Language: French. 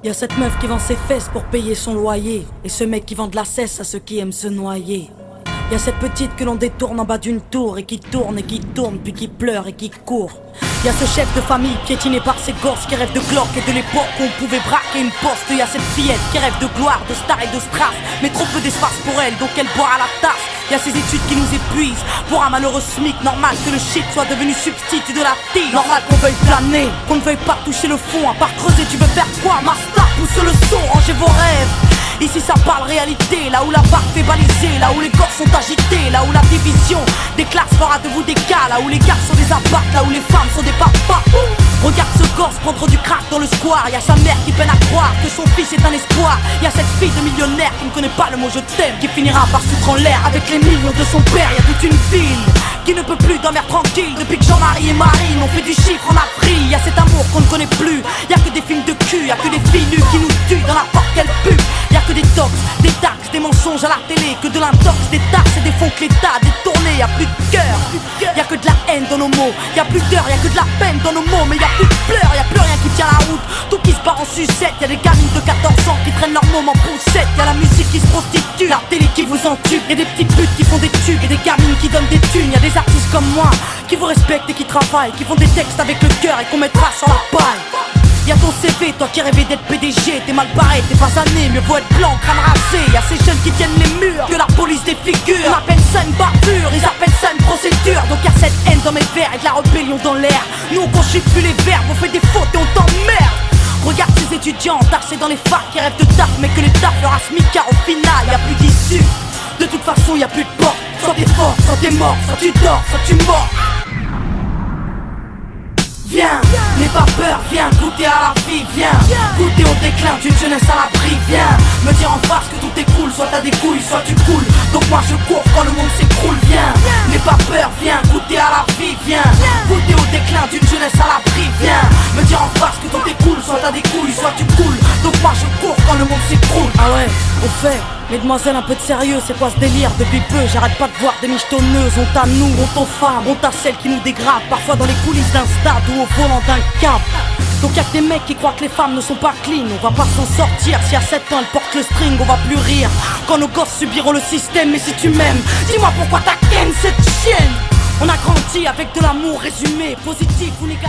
Y'a cette meuf qui vend ses fesses pour payer son loyer, et ce mec qui vend de la cesse à ceux qui aiment se noyer. Y'a cette petite que l'on détourne en bas d'une tour, et qui tourne, puis qui pleure et qui court. Y'a ce chef de famille piétiné par ses gosses qui rêve de glock et de l'époque où on pouvait braquer une poste. Y'a cette fillette qui rêve de gloire, de star et de strass, mais trop peu d'espace pour elle, donc elle boit à la tasse. Y'a ces études qui nous épuisent, pour un malheureux SMIC. Normal que le shit soit devenu substitut de la tige. Normal qu'on veuille planer, qu'on ne veuille pas toucher le fond. À part creuser, tu veux faire quoi? Master, pousse le son, rangez vos rêves. Ici ça parle réalité, là où la barre fait baliser, là où les corps sont agités, là où la division des classes fera de vous des cas, là où les gars sont des abacs, là où les femmes sont des papas. Regarde ce gosse prendre du crack dans le square. Y'a sa mère qui peine à croire que son fils est un espoir. Y'a cette fille de millionnaire qui ne connaît pas le mot je t'aime, qui finira par foutre en l'air avec les millions de son père. Y'a toute une ville qui ne peut plus dormir tranquille depuis que Jean-Marie et Marine ont fait du chiffre en avril. Y'a cet amour qu'on ne connaît plus, y'a que des films de cul, y'a que des filles nues qui nous tuent dans la porte qu'elle pue. Y'a que des tox, des taxes, des mensonges à la télé, que de l'intox, des tarses et des fonds que l'État a détournés. Y'a plus de cœur, y'a que de la haine dans nos mots. Y'a plus d'heures, y'a que de la peine dans nos mots. Mais y'a plus de pleurs, y'a plus rien qui tient la route. Tout qui se barre en sucette, y'a des gamines de 14 ans qui traînent leur môme en poussette. Y'a la musique qui se prostitue, la télé qui vous entube. Y'a des petites putes qui font des tubes et des gamines qui donnent des thunes. Y'a des artistes comme moi qui vous respectent et qui travaillent, qui font des textes avec le cœur et qu'on mettra sur la paille. Y'a ton CV, toi qui rêvais d'être PDG, t'es mal barré, t'es pas sané, mieux vaut être blanc, crâne rasé. Y'a ces jeunes qui tiennent les murs, que la police défigure. On appelle ça une bavure, ils appellent ça une procédure. Donc y'a cette haine dans mes vers et de la rébellion dans l'air. Nous on conjugue plus les verbes, on fait des fautes et on t'emmerde. Regarde ces étudiants tassés dans les facs qui rêvent de taf, mais que les taf leur smicard au final, y'a plus d'issue. De toute façon y'a plus de porte, soit t'es fort, soit t'es mort, soit tu dors, soit tu mords. Viens, n'aie pas peur, viens goûter à la vie, viens goûter au déclin d'une jeunesse à l'abri, viens me dire en face que tout est cool, soit t'as des couilles, soit tu coules. Donc moi je cours quand le monde s'écroule, viens, n'aie pas peur, viens goûter à la vie, viens goûter au déclin d'une jeunesse à l'abri, viens me dire en face que tout est cool, soit t'as des couilles, soit tu coules. Donc moi je cours quand le monde s'écroule. Ah ouais, au fait, mesdemoiselles, un peu de sérieux, c'est quoi ce délire? Depuis peu, j'arrête pas de voir des michetonneuses. Honte à nous, honte aux femmes, honte à celles qui nous dégradent, parfois dans les coulisses d'un stade ou au volant d'un cap. Donc y'a que des mecs qui croient que les femmes ne sont pas clean. On va pas s'en sortir, si à 7 ans elle porte le string, on va plus rire quand nos gosses subiront le système. Mais si tu m'aimes, dis-moi pourquoi t'as ken cette chienne. On a grandi avec de l'amour résumé, positif ou négatif.